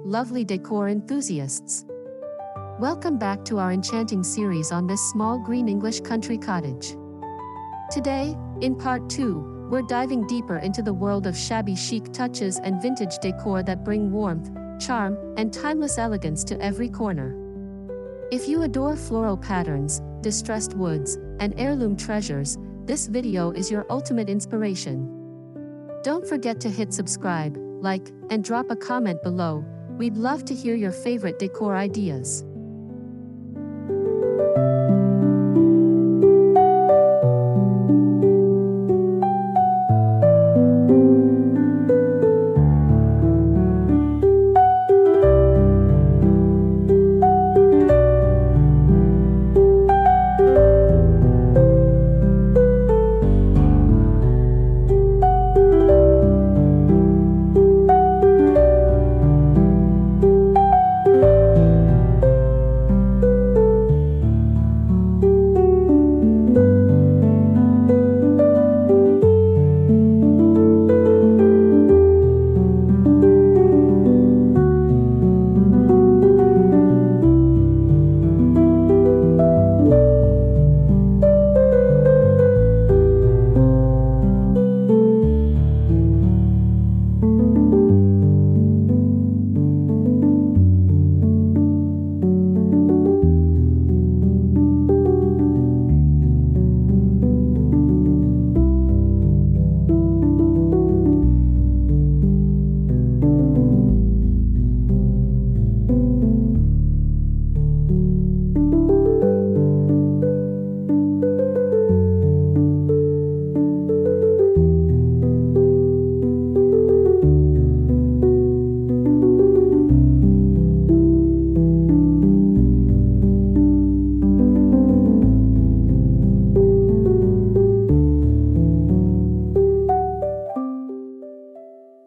lovely decor enthusiasts. Welcome back to our enchanting series on this small green English country cottage. Today, in part 2, we're diving deeper into the world of shabby chic touches and vintage decor that bring warmth, charm, and timeless elegance to every corner. If you adore floral patterns, distressed woods, and heirloom treasures, this video is your ultimate inspiration. Don't forget to hit subscribe, like, and drop a comment below. We'd love to hear your favorite decor ideas.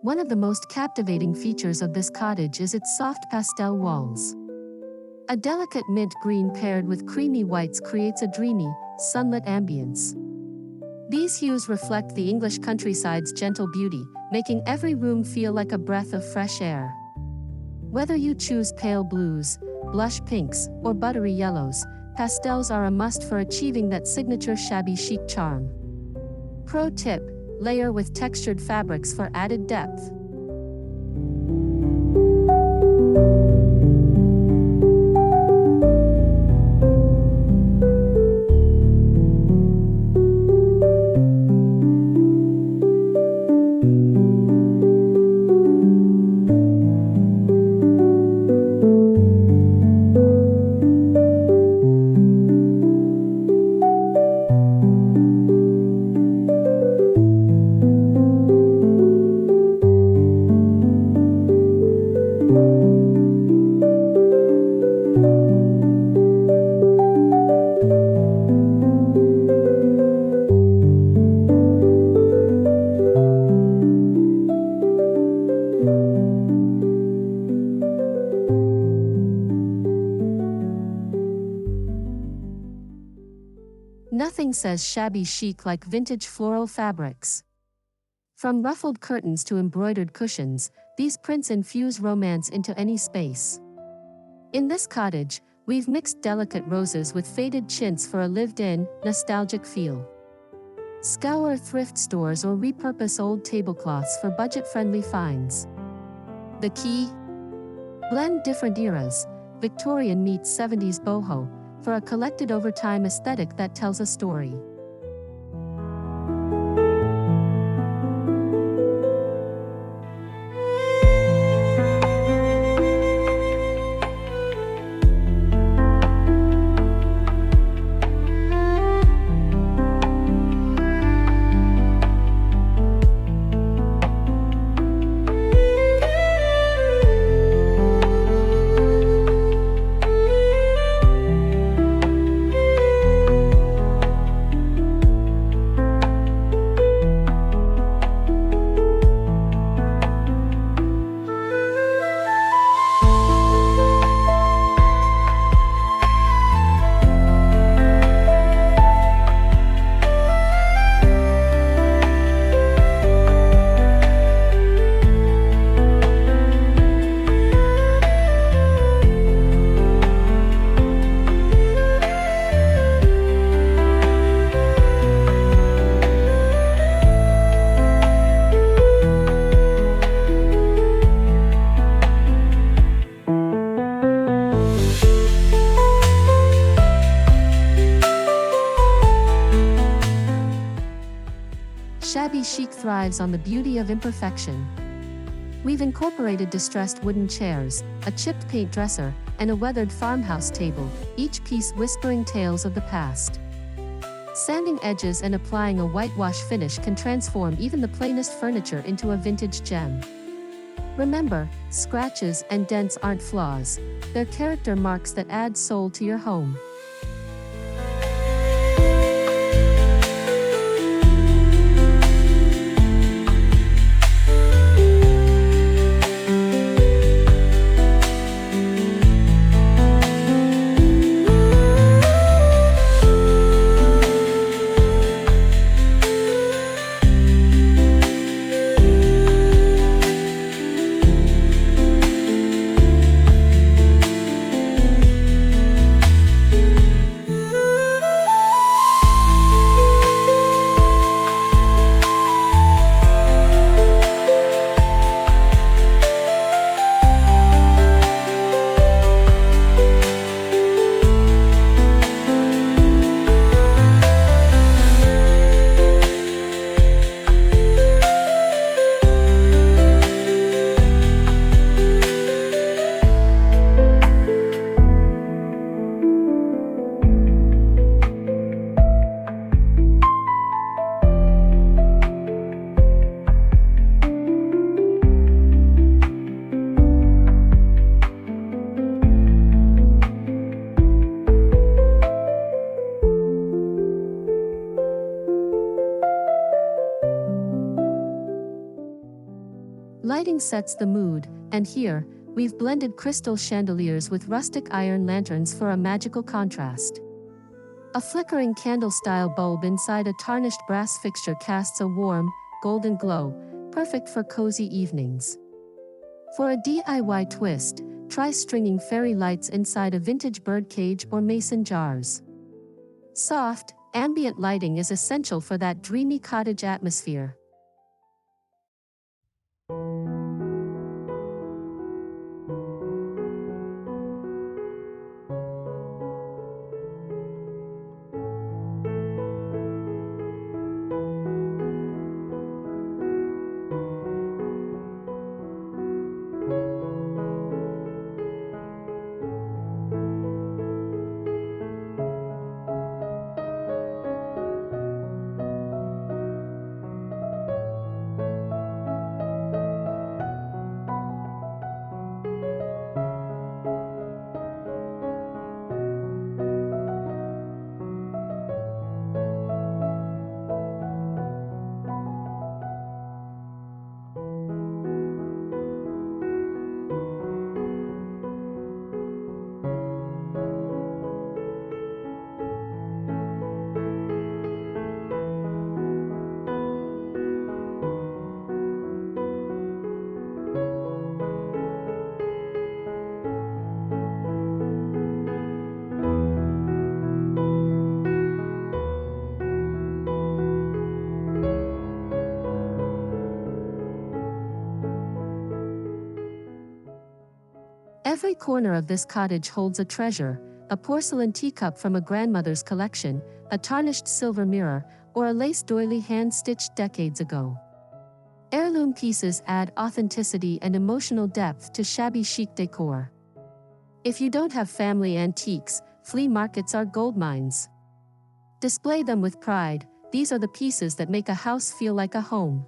One of the most captivating features of this cottage is its soft pastel walls. A delicate mint green paired with creamy whites creates a dreamy, sunlit ambience. These hues reflect the English countryside's gentle beauty, making every room feel like a breath of fresh air. Whether you choose pale blues, blush pinks, or buttery yellows, pastels are a must for achieving that signature shabby chic charm. Pro tip: layer with textured fabrics for added depth. Nothing says shabby chic like vintage floral fabrics. From ruffled curtains to embroidered cushions, these prints infuse romance into any space. In this cottage, we've mixed delicate roses with faded chintz for a lived-in, nostalgic feel. Scour thrift stores or repurpose old tablecloths for budget-friendly finds. The key? Blend different eras, Victorian meets 70s boho, for a collected over time aesthetic that tells a story. thrives on the beauty of imperfection. We've incorporated distressed wooden chairs, a chipped paint dresser, and a weathered farmhouse table, each piece whispering tales of the past. Sanding edges and applying a whitewash finish can transform even the plainest furniture into a vintage gem. Remember, scratches and dents aren't flaws, they're character marks that add soul to your home. Lighting sets the mood, and here, we've blended crystal chandeliers with rustic iron lanterns for a magical contrast. A flickering candle-style bulb inside a tarnished brass fixture casts a warm, golden glow, perfect for cozy evenings. For a DIY twist, try stringing fairy lights inside a vintage birdcage or mason jars. Soft, ambient lighting is essential for that dreamy cottage atmosphere. Every corner of this cottage holds a treasure, a porcelain teacup from a grandmother's collection, a tarnished silver mirror, or a lace doily hand-stitched decades ago. Heirloom pieces add authenticity and emotional depth to shabby chic decor. If you don't have family antiques, flea markets are gold mines. Display them with pride, these are the pieces that make a house feel like a home.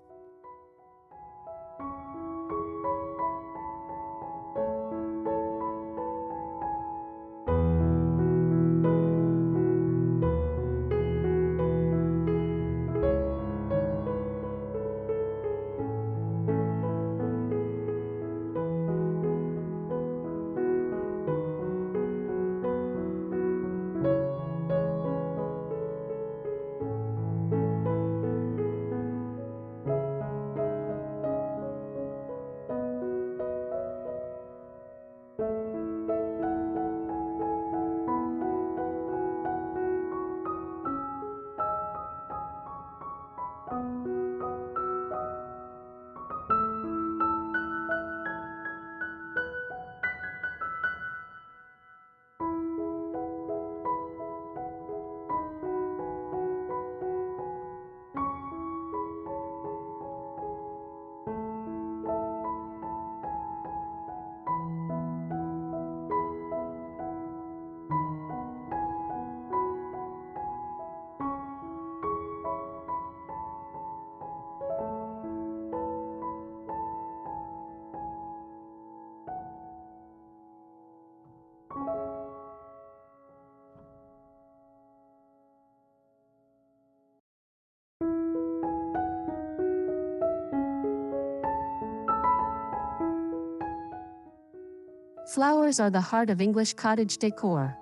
Flowers are the heart of English cottage decor.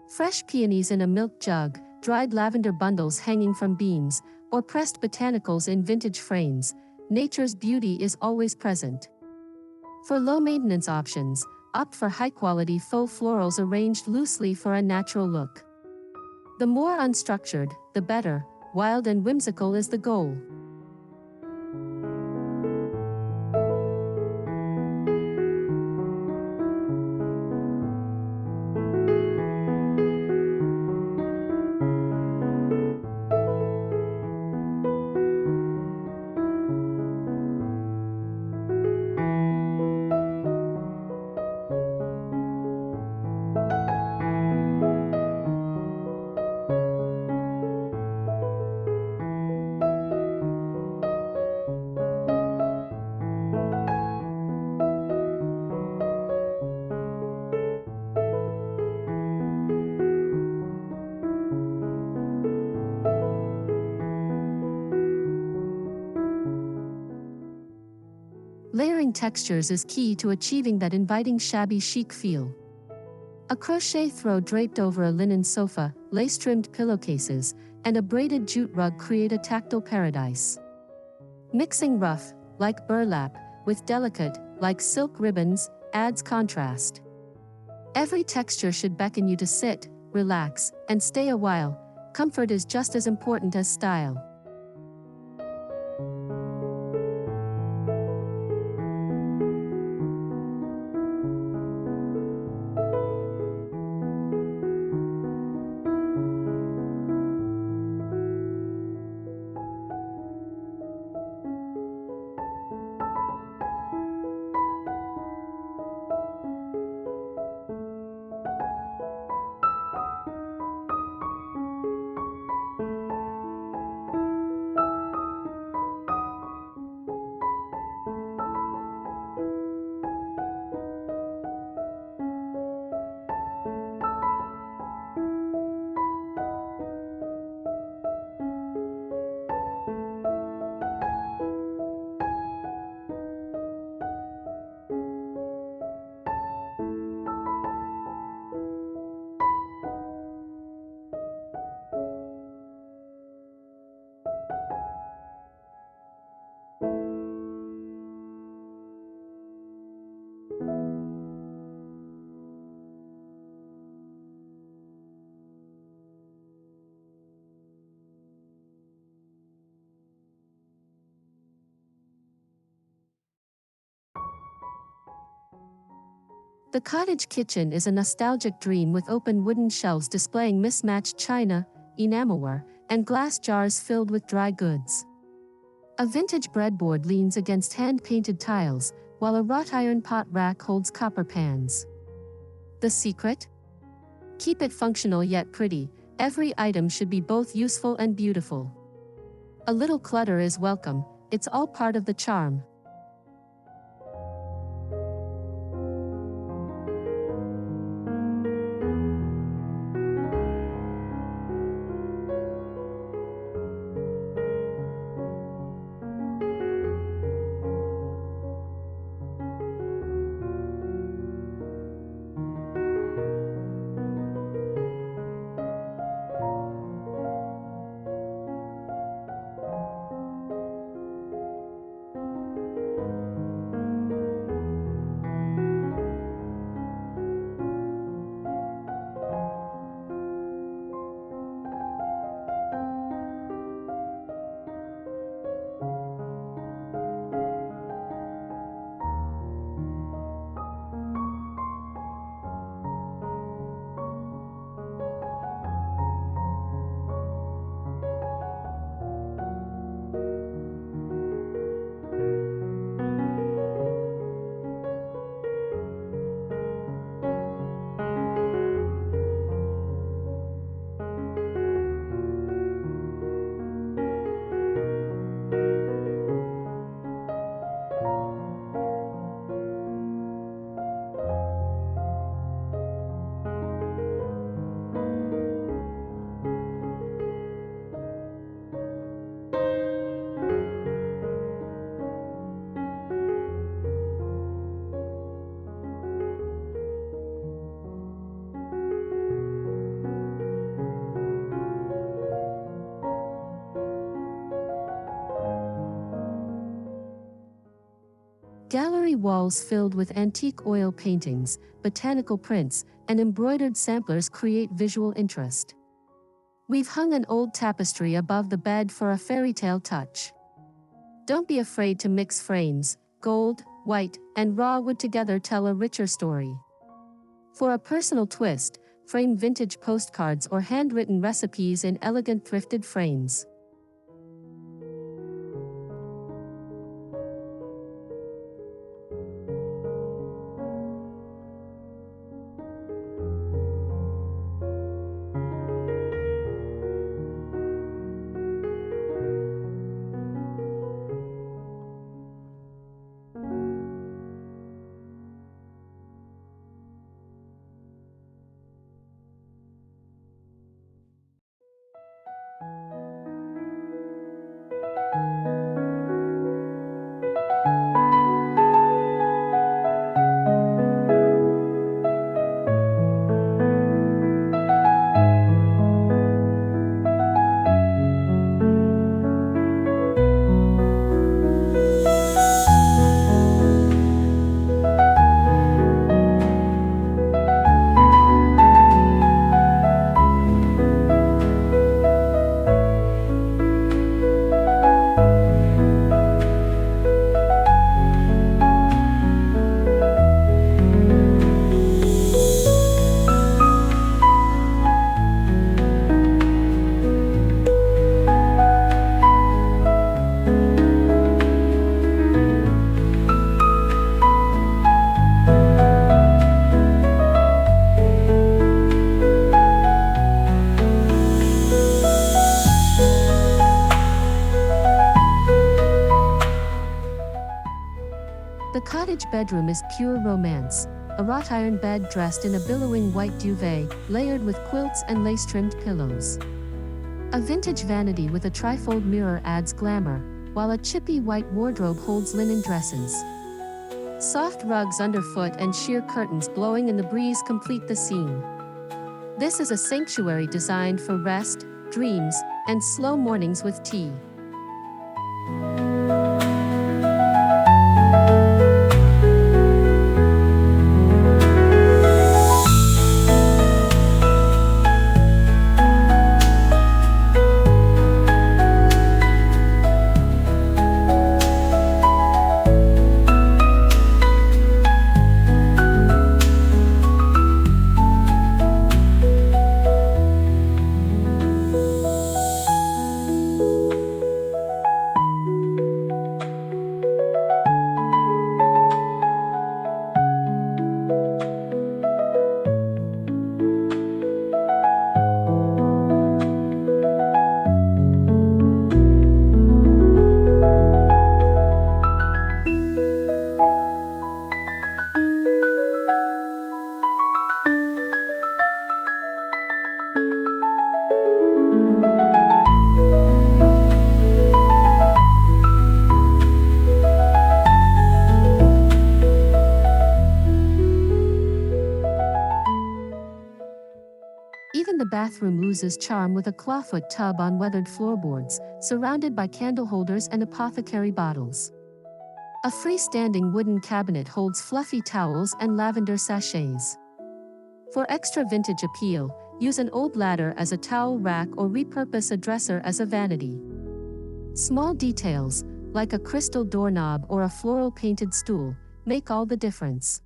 Fresh peonies in a milk jug, dried lavender bundles hanging from beams, or pressed botanicals in vintage frames, nature's beauty is always present. For low-maintenance options, opt for high-quality faux florals arranged loosely for a natural look. The more unstructured, the better. Wild and whimsical is the goal. Layering textures is key to achieving that inviting shabby chic feel. A crochet throw draped over a linen sofa, lace-trimmed pillowcases, and a braided jute rug create a tactile paradise. Mixing rough, like burlap, with delicate, like silk ribbons, adds contrast. Every texture should beckon you to sit, relax, and stay a while. Comfort is just as important as style. The cottage kitchen is a nostalgic dream with open wooden shelves displaying mismatched china, enamelware, and glass jars filled with dry goods. A vintage breadboard leans against hand-painted tiles, while a wrought iron pot rack holds copper pans. The secret? Keep it functional yet pretty. Every item should be both useful and beautiful. A little clutter is welcome, it's all part of the charm. Gallery walls filled with antique oil paintings, botanical prints, and embroidered samplers create visual interest. We've hung an old tapestry above the bed for a fairy tale touch. Don't be afraid to mix frames. Gold, white, and raw wood together tell a richer story. For a personal twist, frame vintage postcards or handwritten recipes in elegant thrifted frames. The cottage bedroom is pure romance, a wrought iron bed dressed in a billowing white duvet, layered with quilts and lace-trimmed pillows. A vintage vanity with a trifold mirror adds glamour, while a chippy white wardrobe holds linen dresses. Soft rugs underfoot and sheer curtains blowing in the breeze complete the scene. This is a sanctuary designed for rest, dreams, and slow mornings with tea. Even the bathroom loses charm with a clawfoot tub on weathered floorboards, surrounded by candle holders and apothecary bottles. A freestanding wooden cabinet holds fluffy towels and lavender sachets. For extra vintage appeal, use an old ladder as a towel rack or repurpose a dresser as a vanity. Small details, like a crystal doorknob or a floral painted stool, make all the difference.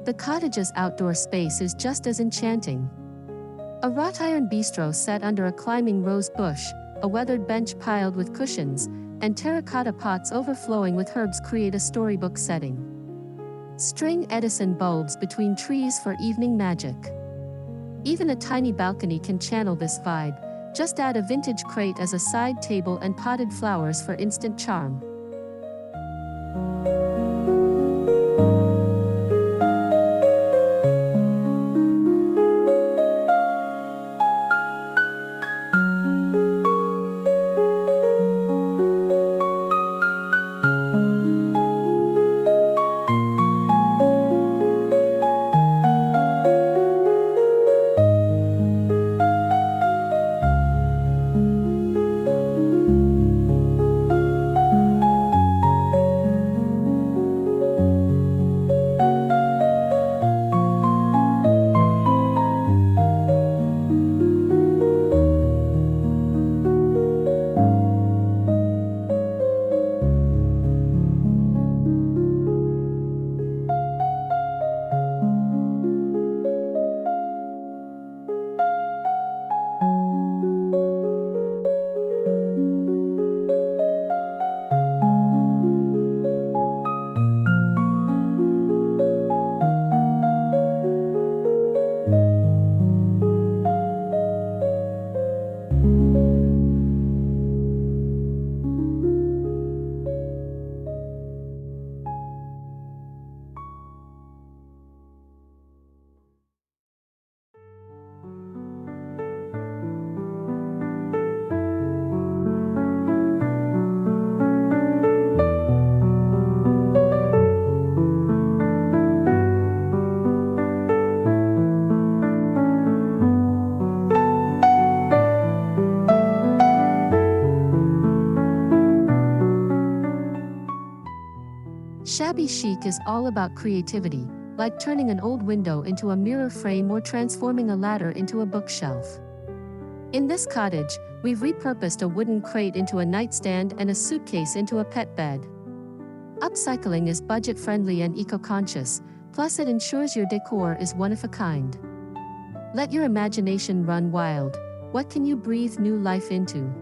The cottage's outdoor space is just as enchanting. A wrought iron bistro set under a climbing rose bush, a weathered bench piled with cushions, and terracotta pots overflowing with herbs create a storybook setting. String Edison bulbs between trees for evening magic. Even a tiny balcony can channel this vibe. Just add a vintage crate as a side table and potted flowers for instant charm. Shabby Chic is all about creativity, like turning an old window into a mirror frame or transforming a ladder into a bookshelf. In this cottage, we've repurposed a wooden crate into a nightstand and a suitcase into a pet bed. Upcycling is budget-friendly and eco-conscious, plus it ensures your decor is one of a kind. Let your imagination run wild. What can you breathe new life into?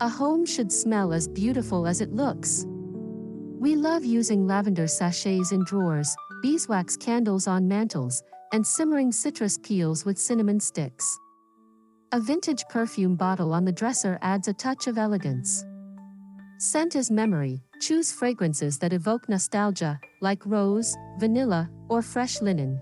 A home should smell as beautiful as it looks. We love using lavender sachets in drawers, beeswax candles on mantles, and simmering citrus peels with cinnamon sticks. A vintage perfume bottle on the dresser adds a touch of elegance. Scent is memory. Choose fragrances that evoke nostalgia, like rose, vanilla, or fresh linen.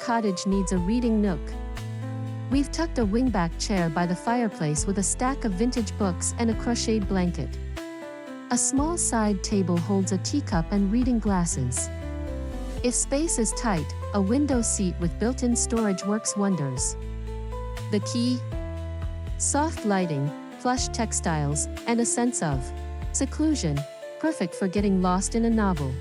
Cottage needs a reading nook. We've tucked a wingback chair by the fireplace with a stack of vintage books and a crocheted blanket. A small side table holds a teacup and reading glasses. If space is tight, a window seat with built-in storage works wonders. The key? Soft lighting, plush textiles, and a sense of seclusion, perfect for getting lost in a novel.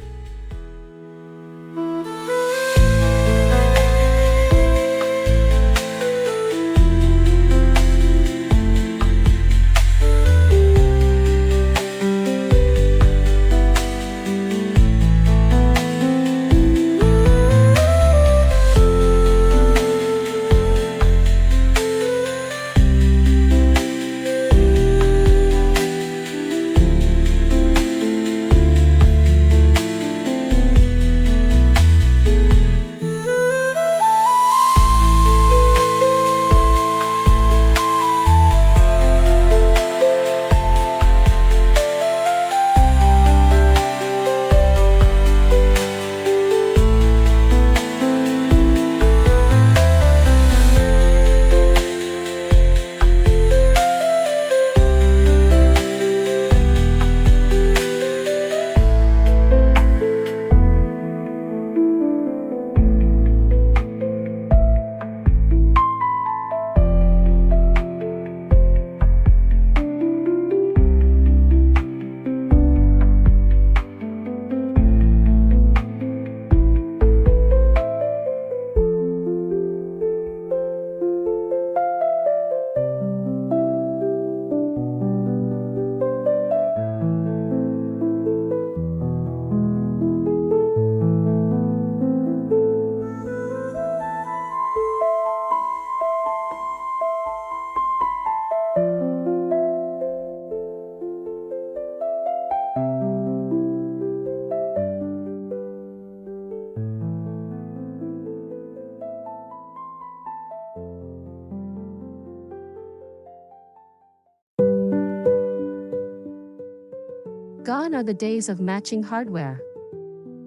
Gone are the days of matching hardware.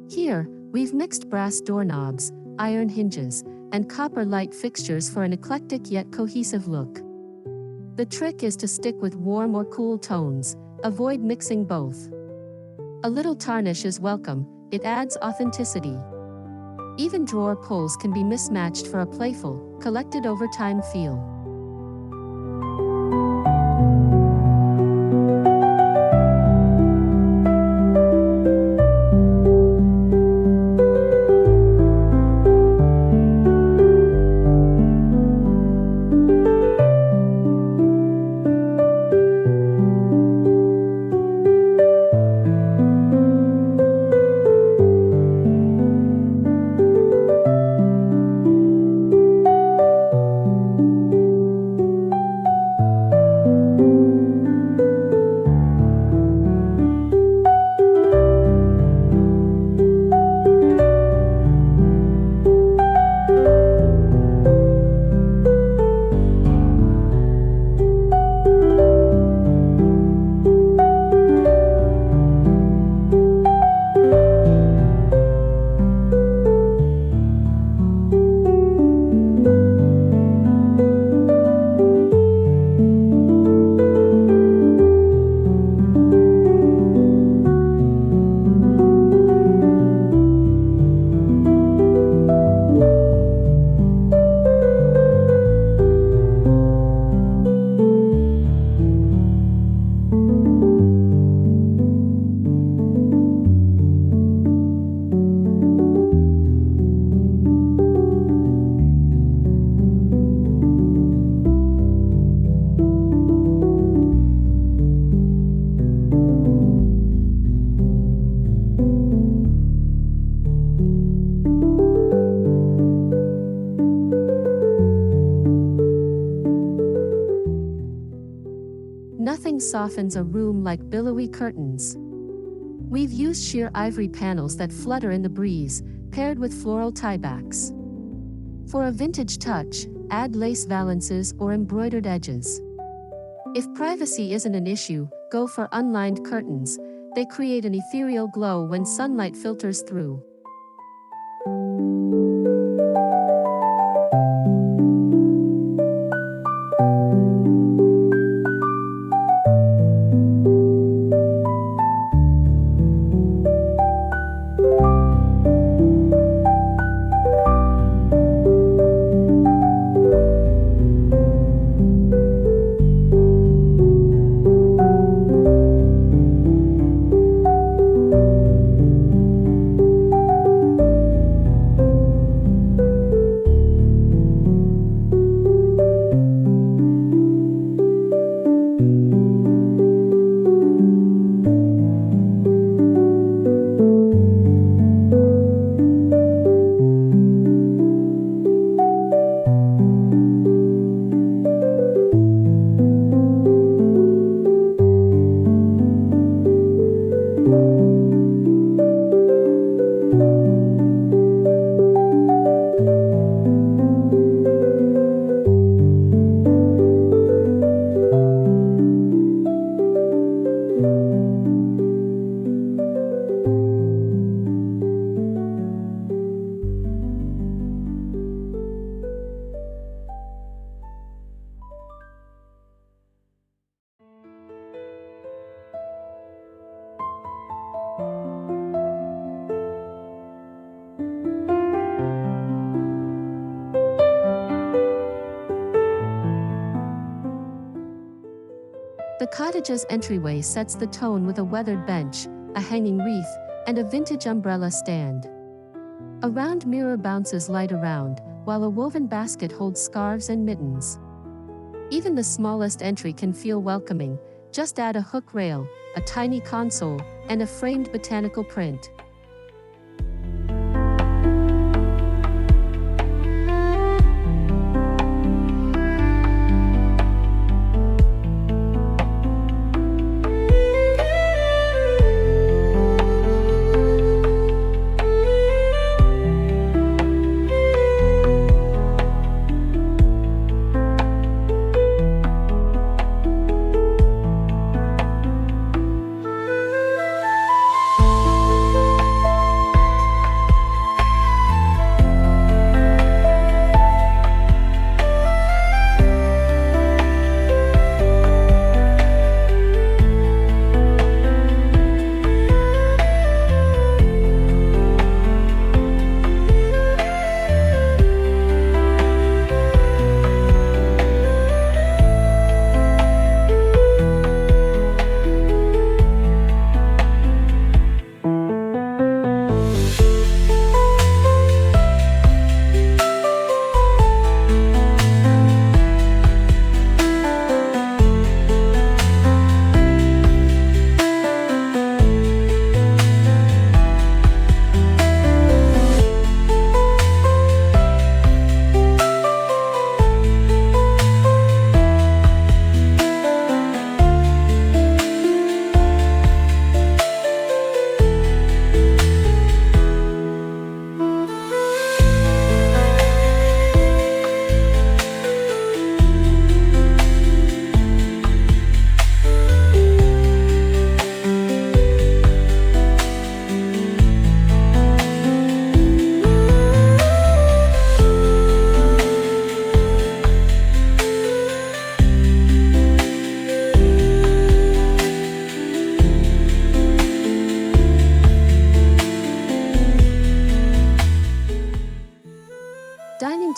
Here, we've mixed brass doorknobs, iron hinges, and copper light fixtures for an eclectic yet cohesive look. The trick is to stick with warm or cool tones, avoid mixing both. A little tarnish is welcome, it adds authenticity. Even drawer pulls can be mismatched for a playful, collected over time feel. nothing softens a room like billowy curtains. We've used sheer ivory panels that flutter in the breeze, paired with floral tiebacks. For a vintage touch, add lace valances or embroidered edges. If privacy isn't an issue, go for unlined curtains. They create an ethereal glow when sunlight filters through. The cottage's entryway sets the tone with a weathered bench, a hanging wreath, and a vintage umbrella stand. A round mirror bounces light around, while a woven basket holds scarves and mittens. Even the smallest entry can feel welcoming. Just add a hook rail, a tiny console, and a framed botanical print.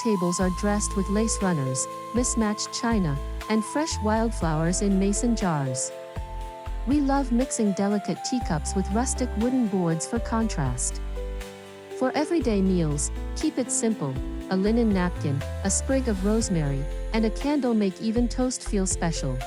Tables are dressed with lace runners, mismatched china, and fresh wildflowers in mason jars. We love mixing delicate teacups with rustic wooden boards for contrast. For everyday meals, keep it simple. A linen napkin, a sprig of rosemary, and a candle make even toast feel special.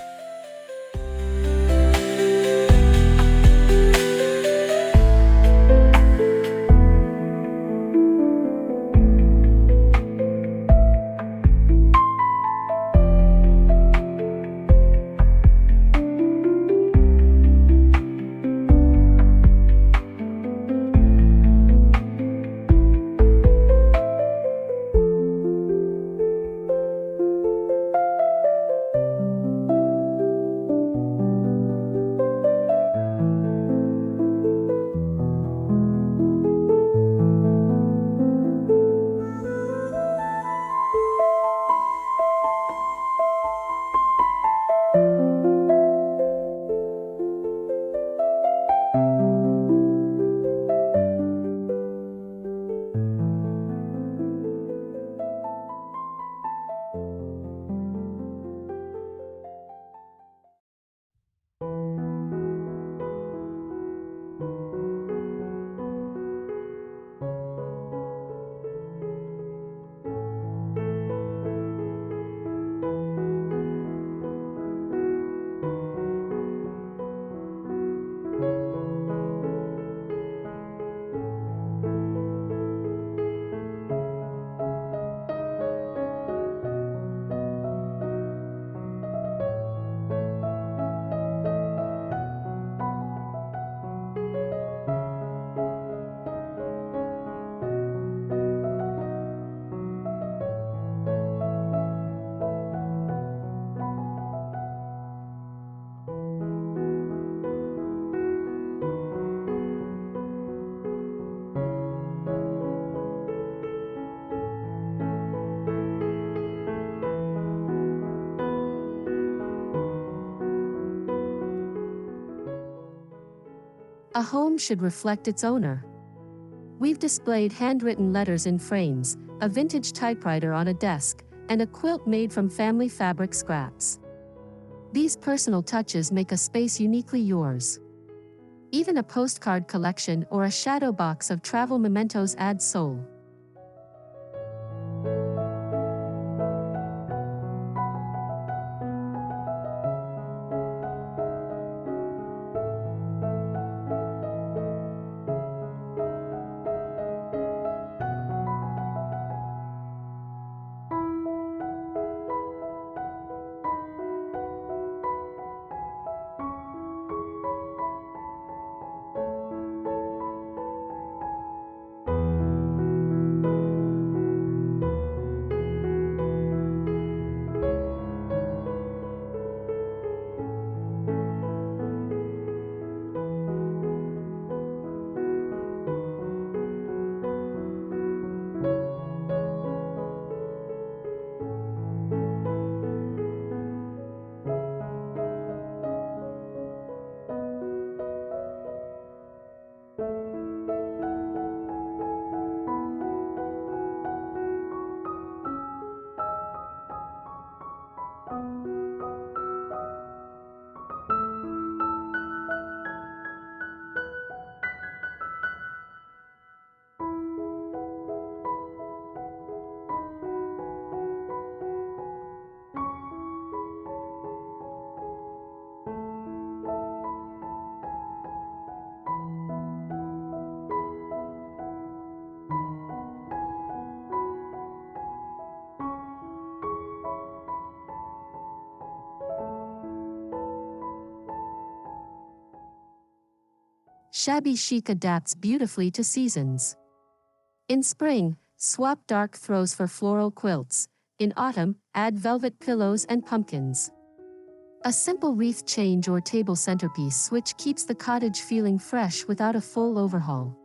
A home should reflect its owner. We've displayed handwritten letters in frames, a vintage typewriter on a desk, and a quilt made from family fabric scraps. These personal touches make a space uniquely yours. Even a postcard collection or a shadow box of travel mementos adds soul. Shabby Chic adapts beautifully to seasons. In spring, swap dark throws for floral quilts. In autumn, add velvet pillows and pumpkins. A simple wreath change or table centerpiece switch keeps the cottage feeling fresh without a full overhaul.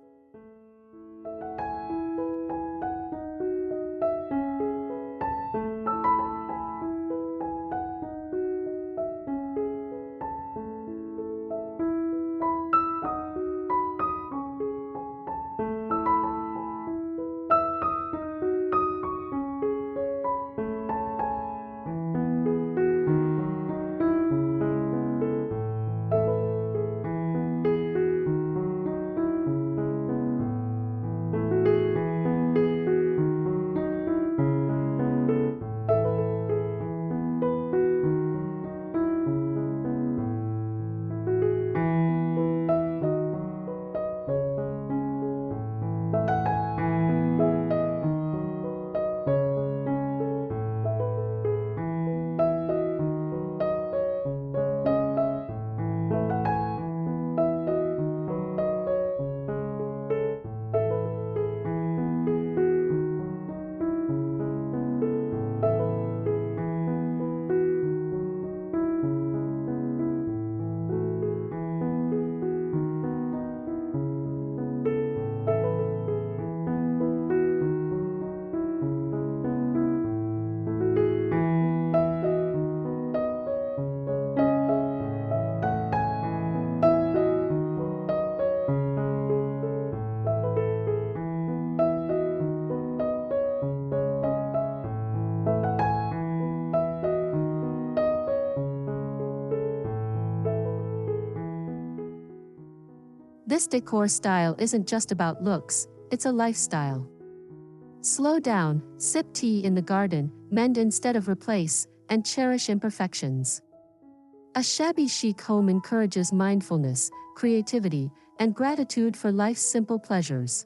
This decor style isn't just about looks, it's a lifestyle. Slow down, sip tea in the garden, mend instead of replace, and cherish imperfections. A shabby chic home encourages mindfulness, creativity, and gratitude for life's simple pleasures.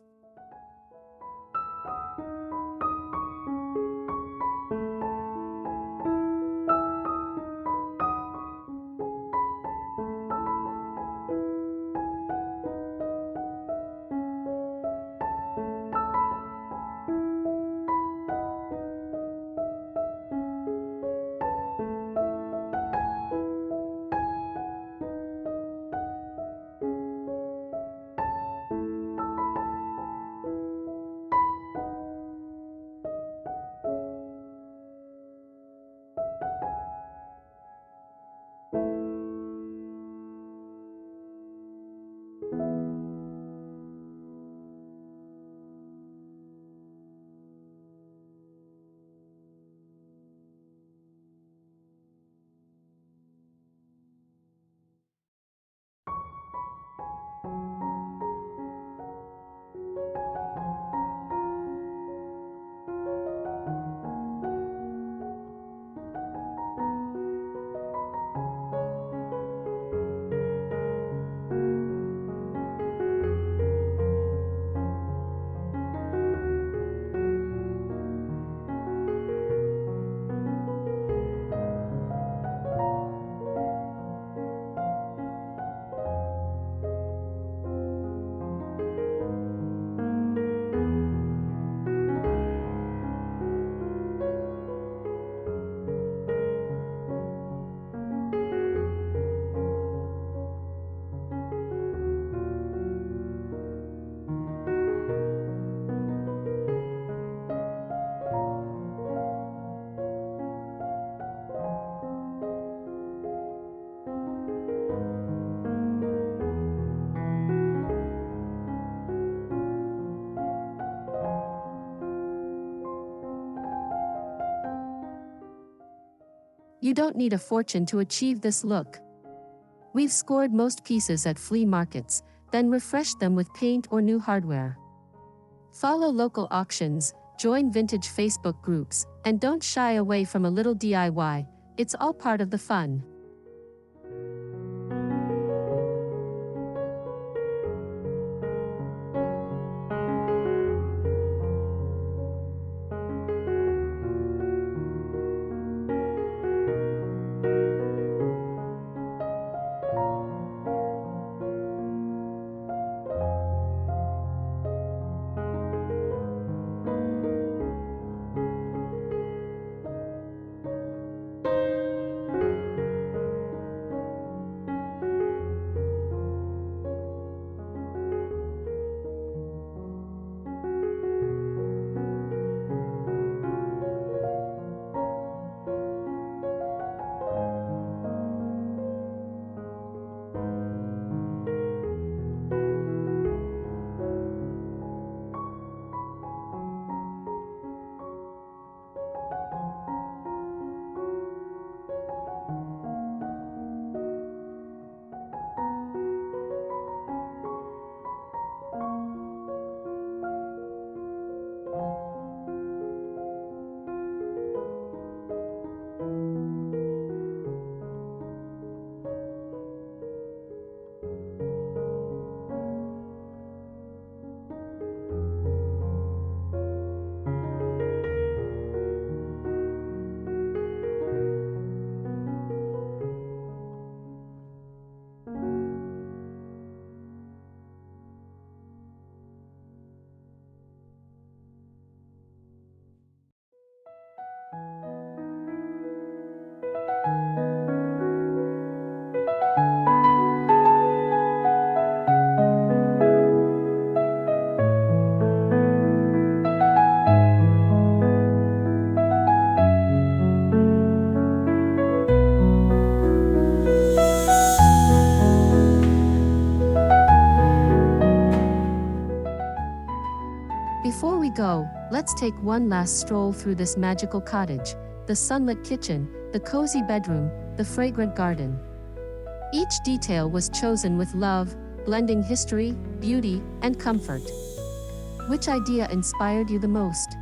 You don't need a fortune to achieve this look. We've scored most pieces at flea markets, then refreshed them with paint or new hardware. Follow local auctions, join vintage Facebook groups, and don't shy away from a little DIY, it's all part of the fun. Before we go, let's take one last stroll through this magical cottage, the sunlit kitchen, the cozy bedroom, the fragrant garden. Each detail was chosen with love, blending history, beauty, and comfort. Which idea inspired you the most?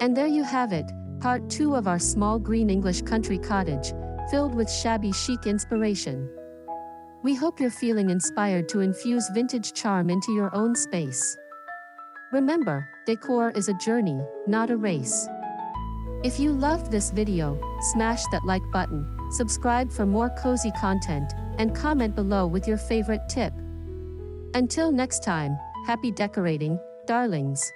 And there you have it, part 2 of our small green English country cottage, filled with shabby chic inspiration. We hope you're feeling inspired to infuse vintage charm into your own space. Remember, decor is a journey, not a race. If you loved this video, smash that like button, subscribe for more cozy content, and comment below with your favorite tip. Until next time, happy decorating, darlings.